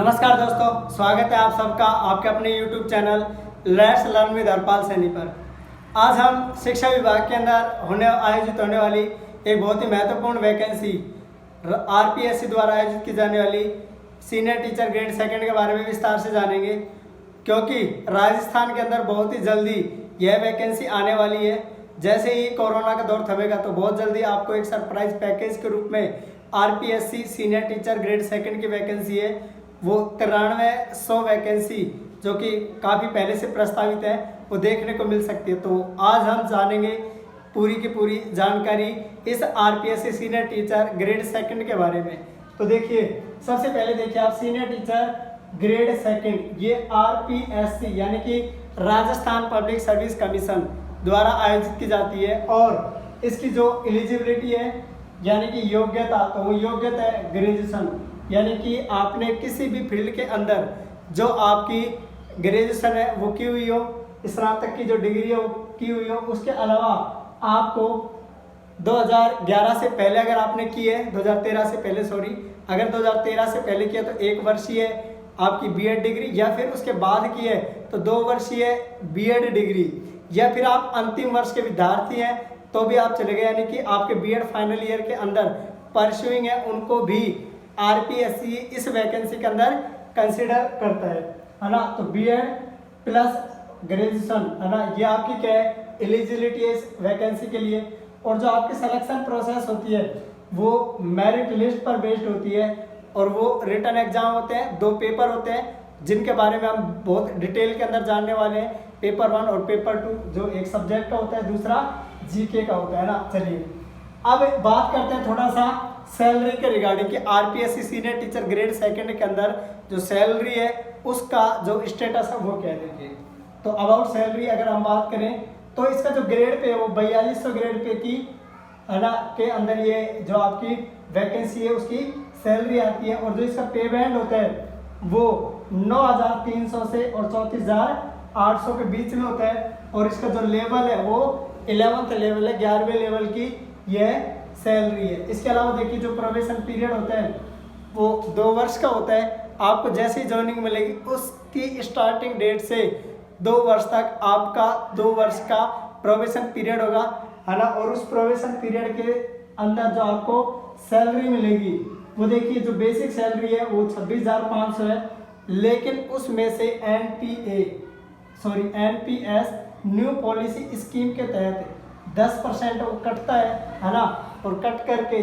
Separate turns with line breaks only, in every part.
नमस्कार दोस्तों, स्वागत है आप सबका आपके अपने YouTube channel let's learn with Harpal Saini पर। आज हम शिक्षा विभाग के अंदर आयोजित होने वाली एक बहुत ही महत्वपूर्ण वैकेंसी RPSC द्वारा आयोजित की जाने वाली सीनियर टीचर ग्रेड सेकंड के बारे में विस्तार से जानेंगे, क्योंकि राजस्थान के अंदर बहुत ही जल्दी यह वैकेंसी आने वाली है। जैसे ही कोरोना का दौर थमेगा तो बहुत जल्दी आपको एक सरप्राइज पैकेज के रूप में RPSC senior teacher grade second की वैकेंसी है, वो 9300 वैकेंसी जो कि काफ़ी पहले से प्रस्तावित है, वो देखने को मिल सकती है। तो आज हम जानेंगे पूरी की पूरी जानकारी इस RPSC senior teacher grade second के बारे में। तो देखिए, सबसे पहले देखिए आप सीनियर टीचर ग्रेड सेकंड, ये RPSC यानी कि राजस्थान पब्लिक सर्विस कमीशन द्वारा आयोजित की जाती है। और इसकी जो एलिजिबिलिटी है यानी कि योग्यता, तो वो योग्यता है ग्रेजुएशन, यानी कि आपने किसी भी फील्ड के अंदर जो आपकी ग्रेजुएशन है वो की हुई हो, स्नातक की जो डिग्री है वो की हुई हो। उसके अलावा आपको 2011 से पहले अगर आपने की है, 2013 से पहले अगर 2013 से पहले किया तो 1 वर्षीय आपकी बीएड डिग्री, या फिर उसके बाद की है तो 2 वर्षीय बीएड डिग्री, या फिर आप अंतिम वर्ष के विद्यार्थी हैं तो भी आप चले गए, यानी कि आपके बीएड फाइनल ईयर के अंदर परस्यूइंग है, उनको भी RPSC इस वैकेंसी के अंदर कंसिडर करता है ना। तो बीएड प्लस ग्रेजुएशन है ना, ये आपकी क्या है एलिजिबिलिटी है इस वैकेंसी के लिए। और जो आपकी सिलेक्शन प्रोसेस होती है वो मेरिट लिस्ट पर बेस्ड होती है, और वो रिटन एग्जाम होते हैं, 2 पेपर होते हैं जिनके बारे में हम बहुत डिटेल के अंदर जानने वाले हैं। पेपर 1 और पेपर 2 जो एक सब्जेक्ट का होता है, दूसरा GK का होता है ना। चलिए अब बात करते हैं थोड़ा सा सैलरी के रिगार्डिंग कि RPSC senior teacher grade second के अंदर जो सैलरी है उसका जो स्टेटस है वो क्या है। तो अबाउट सैलरी अगर हम बात करें तो इसका जो ग्रेड पे है वो 4200 ग्रेड पे की है ना के अंदर ये जो आपकी वैकेंसी है उसकी सैलरी आती है। और जो इसका पे बैंड होता है वो 9300 से और 34800 के बीच में होता है। और इसका जो लेवल है वो 11th लेवल है, 11वें लेवल की यह सैलरी है। इसके अलावा देखिए जो प्रोबेशन पीरियड होता है वो 2 वर्ष का होता है। आपको जैसे ही ज्वाइनिंग मिलेगी उसकी स्टार्टिंग डेट से 2 वर्ष तक आपका 2 वर्ष का प्रोबेशन पीरियड होगा है ना। और उस प्रोबेशन पीरियड के अंदर जो आपको सैलरी मिलेगी वो देखिए जो बेसिक सैलरी है वो 26,500 है, लेकिन उसमें से NPS न्यू पॉलिसी स्कीम के तहत 10% वो कटता है ना। और कट करके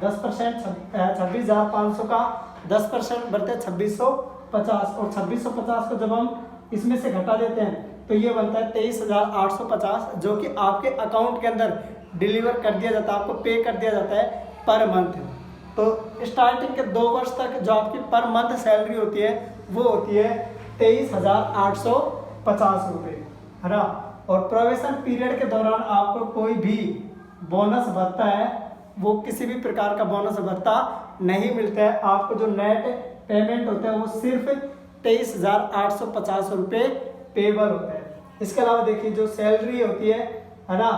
10% 26,500 का 10% बढ़ते 2650, और 2650 को जब हम इसमें से घटा देते हैं तो ये बनता है 23,850, जो कि आपके अकाउंट के अंदर डिलीवर कर दिया जाता है, आपको पे कर दिया जाता है पर मंथ। तो स्टार्टिंग के 2 वर्ष तक जो आपकी पर मंथ सैलरी होती है वो होती है 23,850 रुपये है ना। और प्रोबेशन पीरियड के दौरान आपको कोई भी बोनस भत्ता है वो किसी भी प्रकार का बोनस भत्ता नहीं मिलता है। आपको जो नेट पेमेंट होता है वो सिर्फ 23,850 रुपये पेबल होता है। इसके अलावा देखिए जो सैलरी होती है ना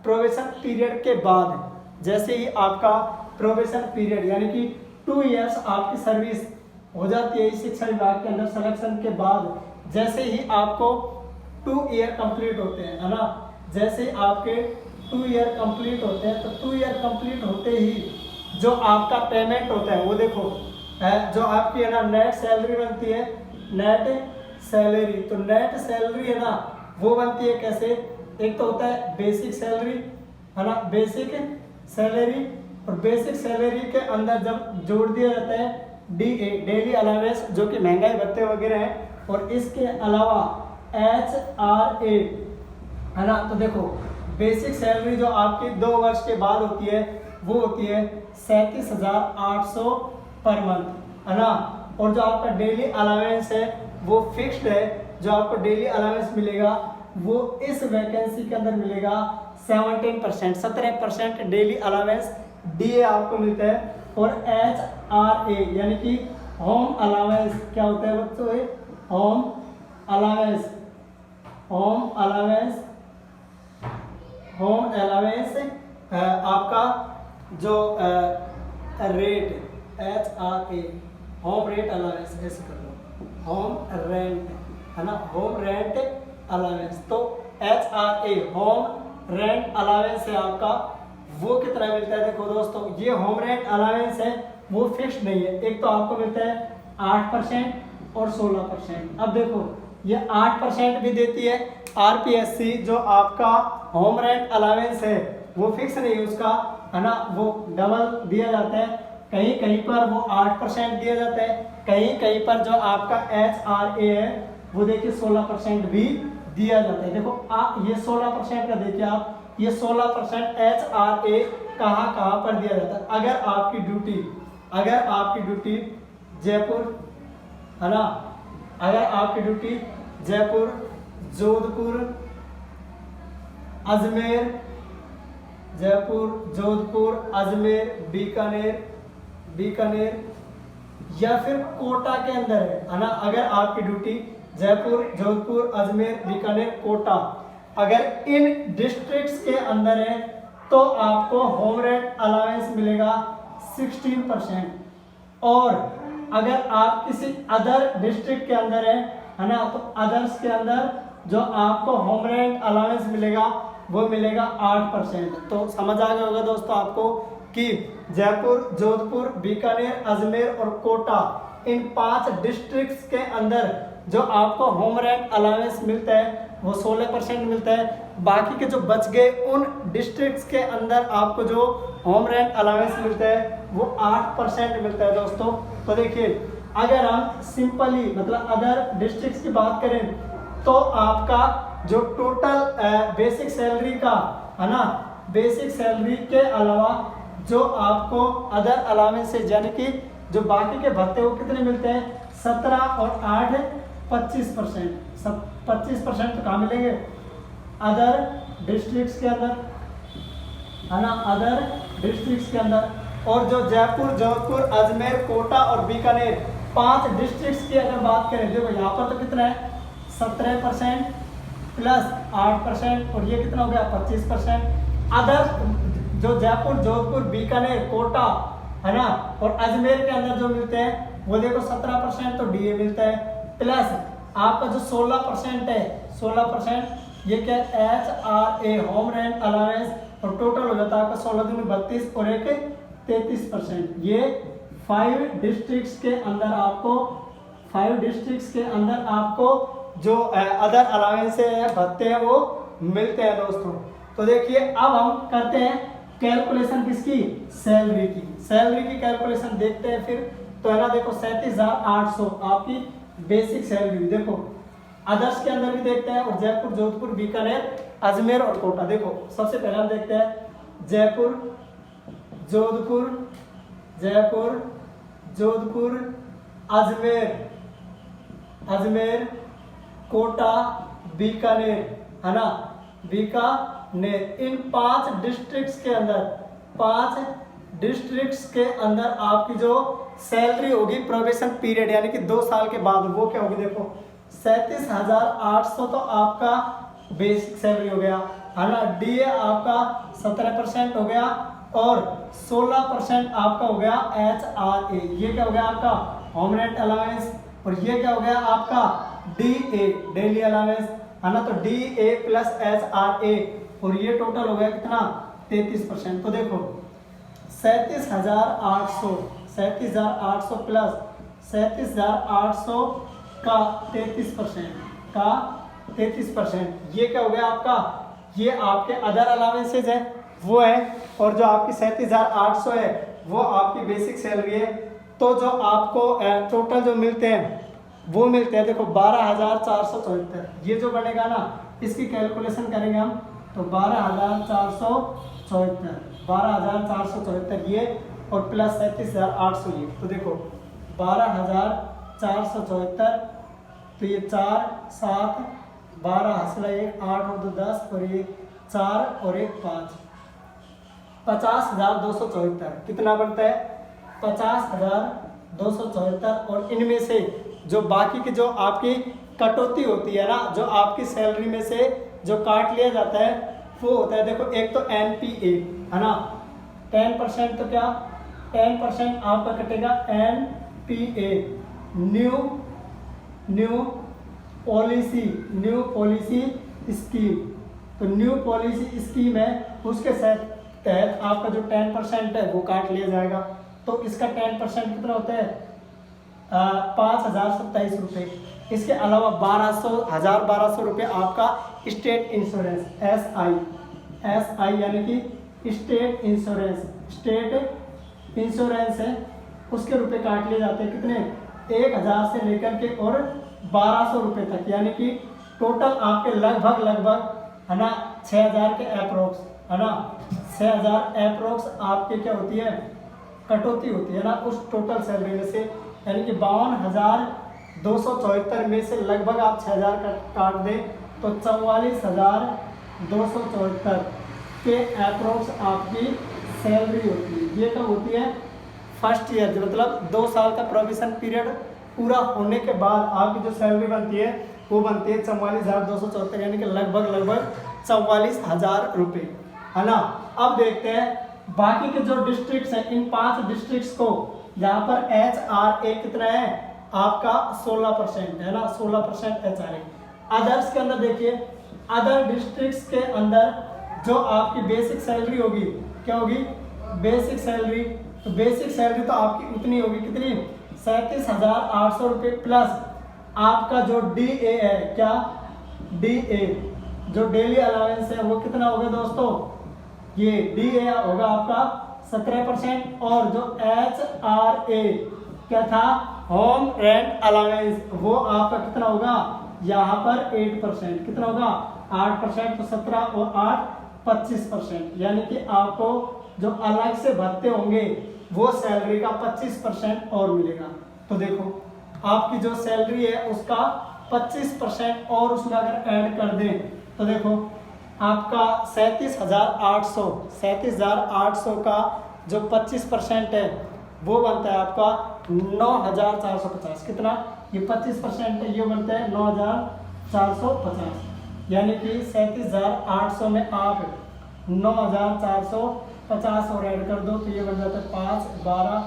प्रोबेशन पीरियड के बाद, जैसे ही आपका प्रोबेशन पीरियड यानी कि 2 इयर्स आपकी सर्विस हो जाती है इस शिक्षा विभाग के अंदर सिलेक्शन के बाद, जैसे ही आपको 2 ईयर कंप्लीट होते हैं है ना, जैसे ही आपके 2 ईयर कंप्लीट होते हैं तो 2 ईयर कंप्लीट होते ही जो आपका पेमेंट होता है वो देखो जो आपकी है ना नेट सैलरी बनती है, नेट सैलरी। तो नेट सैलरी है ना वो बनती है कैसे, एक तो होता है बेसिक सैलरी है ना, बेसिक सैलरी, और बेसिक सैलरी के अंदर जब जोड़ दिया जाता है DA डेली अलावेंस जो कि महंगाई भत्ते वगैरह है, और इसके अलावा HRA है ना। तो देखो बेसिक सैलरी जो आपकी 2 वर्ष के बाद होती है वो होती है 37,800 पर मंथ है ना। और जो आपका डेली अलावेंस है वो फिक्स्ड है, जो आपको डेली अलावेंस मिलेगा वो इस वैकेंसी के अंदर मिलेगा 17% डेली अलावेंस DA आपको मिलता है। और HRA यानी कि होम अलावेंस क्या होता है बच्चों, होम अलावेंस आपका जो rate HRA home rate allowance ऐसे कर लो होम रेंट, है ना, होम रेंट अलाउंस। तो HRA होम रेंट अलाउंस है आपका, वो कितना मिलता है? देखो दोस्तों, ये होम रेंट अलाउंस है वो फिक्स नहीं है। एक तो आपको मिलता है 8% और 16%। अब देखो ये 8% भी देती है RPSC, जो आपका होम रेंट अलाउंस है वो फिक्स नहीं है उसका, है ना, वो डबल दिया जाता है। कहीं कहीं पर वो 8% दिया जाता है, कहीं कहीं पर जो आपका HRA है वो देखिए 16% भी दिया जाता है। देखो ये 16% का देखिए आप, ये 16% HRA कहाँ कहाँ पर दिया जाता है। अगर आपकी ड्यूटी जयपुर, है ना, अगर आपकी ड्यूटी जयपुर, जोधपुर, अजमेर, जयपुर, जोधपुर, अजमेर, बीकानेर या फिर कोटा के अंदर है ना, अगर आपकी ड्यूटी जयपुर, जोधपुर, अजमेर, बीकानेर, कोटा, अगर इन डिस्ट्रिक्ट्स के अंदर है तो आपको होम रेंट अलाउंस मिलेगा 16%। और अगर आप किसी अदर डिस्ट्रिक्ट के अंदर है ना, तो अदर्स के अंदर जो आपको होम रेंट अलाउंस मिलेगा वो मिलेगा 8%। तो समझ आ गया होगा दोस्तों आपको कि जयपुर, जोधपुर, बीकानेर, अजमेर और कोटा, इन 5 डिस्ट्रिक्ट्स के अंदर जो आपको होम रेंट अलाउंस मिलता है वो 16% मिलता है। बाकी के जो बच गए उन डिस्ट्रिक्ट्स के अंदर आपको जो होम रेंट अलाउंस मिलता है वो 8% मिलता है दोस्तों। तो देखिए, अगर हम सिंपली मतलब अदर डिस्ट्रिक्ट्स की बात करें तो आपका जो टोटल बेसिक सैलरी का, है ना, बेसिक सैलरी के अलावा जो आपको अदर अलाउंसेस यानी कि जो बाकी के भत्ते वो कितने मिलते हैं? 17 और 8 25%। 25% तो कहाँ मिलेंगे? अदर डिस्ट्रिक्ट्स के अंदर, है ना, अदर डिस्ट्रिक्ट्स के अंदर। और जो जयपुर, जोधपुर, अजमेर, कोटा और बीकानेर 5 डिस्ट्रिक्ट्स की अगर बात करें, देखो यहाँ पर तो कितना है 17% प्लस 8% और ये कितना हो गया 25%। अदर जो जयपुर, जोधपुर, बीकानेर, कोटा, है ना, और अजमेर के अंदर जो मिलते हैं वो देखो 17% तो DA मिलता है, प्लस आपका जो 16% है 16% ये क्या HRA होम रेंट अलाउंस, और टोटल हो जाता है आपका 16 दूनी 32 और 1 33%। ये 5 डिस्ट्रिक्ट्स के अंदर आपको जो अदर अलाउंस है भत्ते हैं वो मिलते हैं दोस्तों। तो देखिए अब हम करते हैं कैलकुलेशन किसकी? सैलरी की कैलकुलेशन देखते हैं फिर। तो है ना, देखो 37,800 आपकी बेसिक सैलरी। देखो अदर्स के अंदर भी देखते हैं, और जयपुर, जोधपुर, बीकानेर, अजमेर और कोटा। देखो सबसे पहले हम देखते हैं जयपुर, जोधपुर, अजमेर, कोटा, बीकानेर, है ना, बीकानेर। इन 5 डिस्ट्रिक्ट्स के अंदर आपकी जो सैलरी होगी प्रोबेशन पीरियड यानी कि 2 साल के बाद, वो क्या होगी? देखो 37,800 तो आपका बेसिक सैलरी हो गया, है ना, DA आपका 17% हो गया और 16% आपका हो गया HRA। ये क्या हो गया आपका? Home rent allowance. और ये क्या हो गया आपका? DA डेली अलाउंस, है ना। तो DA प्लस HRA और ये टोटल हो गया कितना? 33%। तो देखो 37,800 प्लस 37,800 का 33%, ये क्या हो गया आपका? ये आपके अदर अलाउंसेज है वो है, और जो आपकी 37,800 है वो आपकी बेसिक सैलरी है। तो जो आपको टोटल जो मिलते हैं वो मिलते हैं, देखो 12,474। ये जो बनेगा ना इसकी कैलकुलेशन करेंगे हम, तो 12,474 ये और प्लस 37,800 ये। तो देखो 12,474, तो ये 4 7 12 हंसला 1 8 और 2 10 और ये 4 और 1 5, 50,274 कितना बनता है? 50,274। और इनमें से जो बाकी की जो आपकी कटौती होती है ना, जो आपकी सैलरी में से जो काट लिया जाता है वो होता है, देखो एक तो NPA, है ना, 10%। तो क्या 10% आपका कटेगा NPA, new new policy scheme. तो न्यू पॉलिसी स्कीम है, उसके तहत आपका जो 10% है वो काट लिया जाएगा। तो इसका 10% कितना होता है? 5,027 रुपये। इसके अलावा 1200 रुपये आपका स्टेट इंश्योरेंस SI यानी कि स्टेट इंश्योरेंस है, उसके रुपए काट लिए जाते हैं। कितने? 1,000 से लेकर के और 1200 रुपये तक, यानी कि टोटल आपके लगभग है ना 6,000 के अप्रोक्स, है ना 6,000 अप्रोक्स आपके क्या होती है? कटौती होती है ना उस टोटल सैलरी में से, यानी कि 52,274 में से लगभग आप 6,000 काट दें तो 44,274 के अप्रोक्स आपकी सैलरी होती है। ये कब होती है? फर्स्ट ईयर, मतलब 2 साल का प्रोविजन पीरियड पूरा होने के बाद आपकी जो सैलरी बनती है वो बनती है 44,274, यानी कि लगभग 44,000 रुपये, है ना। अब देखते हैं बाकी के जो डिस्ट्रिक्ट्स हैं, इन 5 डिस्ट्रिक्ट्स को, जहाँ पर HRA कितना है आपका 16% है ना, 16% HRA। अदर्स के अंदर देखिए, अदर डिस्ट्रिक्ट्स के अंदर जो आपकी बेसिक सैलरी होगी, क्या होगी? Basic salary. तो बेसिक सैलरी तो आपकी उतनी होगी, कितनी? 37,800 रुपये प्लस आपका जो DA है, क्या? DA जो डेली अलाउंस है वो कितना होगा दोस्तों? ये DA होगा आपका 17%, और जो HRA क्या था? होम रेंट अलाउंस, वो आपका कितना होगा? यहाँ पर 8%, कितना होगा? 8%, तो 17 और 8 25%, यानी कि आपको जो अलग से भत्ते होंगे वो सैलरी का 25% और मिलेगा। तो देखो आपकी जो सैलरी है उसका 25% और उसमें अगर ऐड कर दें तो देखो आपका 37,800 का जो 25% है वो बनता है आपका 9,450। कितना? ये 25% है, ये बनता है 9,450, यानी कि 37,800 में आप 9,450 और ऐड कर दो तो ये बन जाता है 5, 12,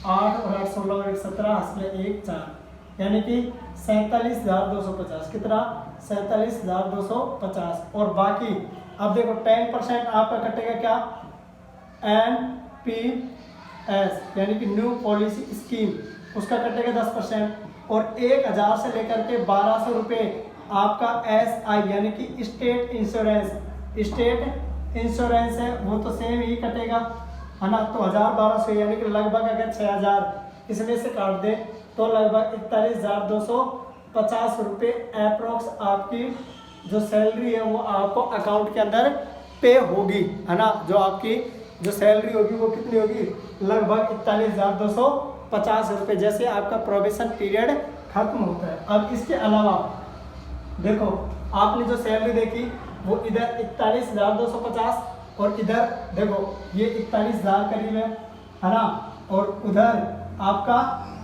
8 और 8, 16 और 1, 17, 1, 4, यानी कि 47,250। कितना? 47,250। और बाकी अब देखो 10% आपका कटेगा क्या? NPS यानी कि न्यू पॉलिसी स्कीम, उसका कटेगा 10%, और 1,000 से लेकर के 1,200 रुपये आपका SI यानी कि स्टेट इंश्योरेंस है, वो तो सेम ही कटेगा, है ना। तो 1,000-1,200 यानी कि लगभग अगर 6,000 इसमें से काट दे तो लगभग 41,250 रुपये अप्रोक्स आपकी जो सैलरी है वो आपको अकाउंट के अंदर पे होगी, है ना। जो आपकी जो सैलरी होगी वो कितनी होगी? लगभग 41,250 रुपये, जैसे आपका प्रोबेशन पीरियड खत्म होता है। अब इसके अलावा देखो आपने जो सैलरी देखी वो इधर 41,250 और इधर देखो ये 41,000 करीब है ना, और उधर आपका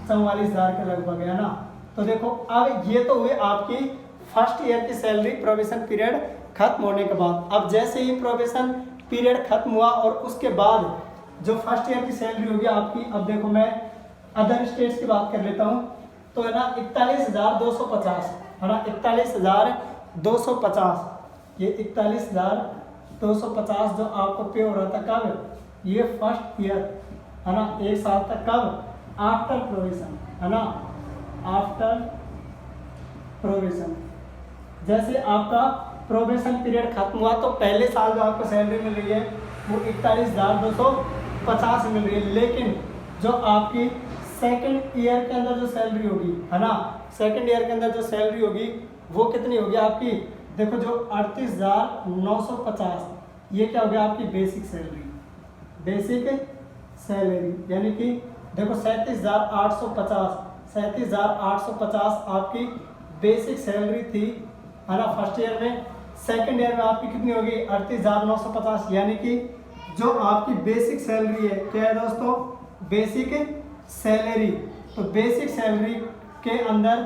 44,000 के लगभग है ना। तो देखो अब ये तो हुए आपकी फर्स्ट ईयर की सैलरी प्रोबेशन पीरियड खत्म होने के बाद। अब जैसे ही प्रोबेशन पीरियड खत्म हुआ और उसके बाद जो फर्स्ट ईयर की सैलरी होगी आपकी, अब देखो मैं अदर स्टेट्स की बात कर लेता हूँ, तो है ना 41,250 है ना, 41,250, ये 41,250 जो आपको पे हो रहा था कब? ये फर्स्ट ईयर है ना, 1 साल तक। कब? आफ्टर प्रोबेशन है ना, आफ्टर प्रोबेशन। जैसे आपका प्रोबेशन पीरियड खत्म हुआ तो पहले साल जो आपको सैलरी मिल रही है वो 41,250 मिल रही है, लेकिन जो आपकी सेकंड ईयर के अंदर जो सैलरी होगी है ना, सेकंड ईयर के अंदर जो सैलरी होगी वो कितनी होगी आपकी? देखो जो 38,950, ये क्या हो गया आपकी बेसिक सैलरी, यानी कि देखो 37,850 आपकी बेसिक सैलरी थी है ना फर्स्ट ईयर में। सेकंड ईयर में आपकी कितनी होगी? 38,950, यानी कि जो आपकी बेसिक सैलरी है क्या है दोस्तों? Basic salary. तो बेसिक सैलरी के अंदर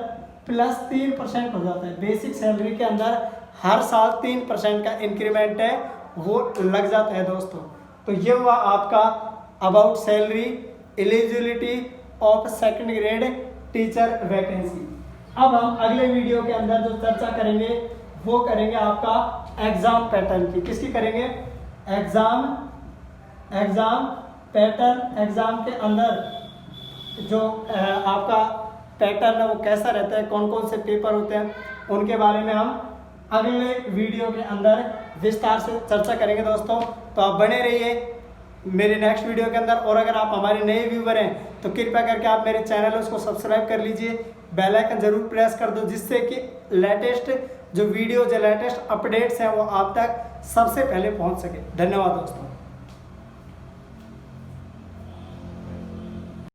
प्लस 3% हो जाता है। बेसिक सैलरी के अंदर हर साल 3% का इंक्रीमेंट है वो लग जाता है दोस्तों। तो ये हुआ आपका about salary eligibility of second grade teacher vacancy. अब हम अगले वीडियो के अंदर जो चर्चा करेंगे वो करेंगे आपका एग्जाम पैटर्न की। किसकी करेंगे? Exam pattern. एग्जाम के अंदर जो आपका पैटर्न है वो कैसा रहता है, कौन कौन से पेपर होते हैं, उनके बारे में हम अगले वीडियो के अंदर विस्तार से चर्चा करेंगे दोस्तों। तो आप बने रहिए मेरे नेक्स्ट वीडियो के अंदर। और अगर आप हमारे नए व्यूवर हैं तो कृपया करके आप मेरे चैनल उसको सब्सक्राइब कर लीजिए, बेल आइकन जरूर प्रेस कर दो, जिससे कि लेटेस्ट जो वीडियो जो लेटेस्ट अपडेट्स हैं वो आप तक सबसे पहले पहुंच सके। धन्यवाद दोस्तों।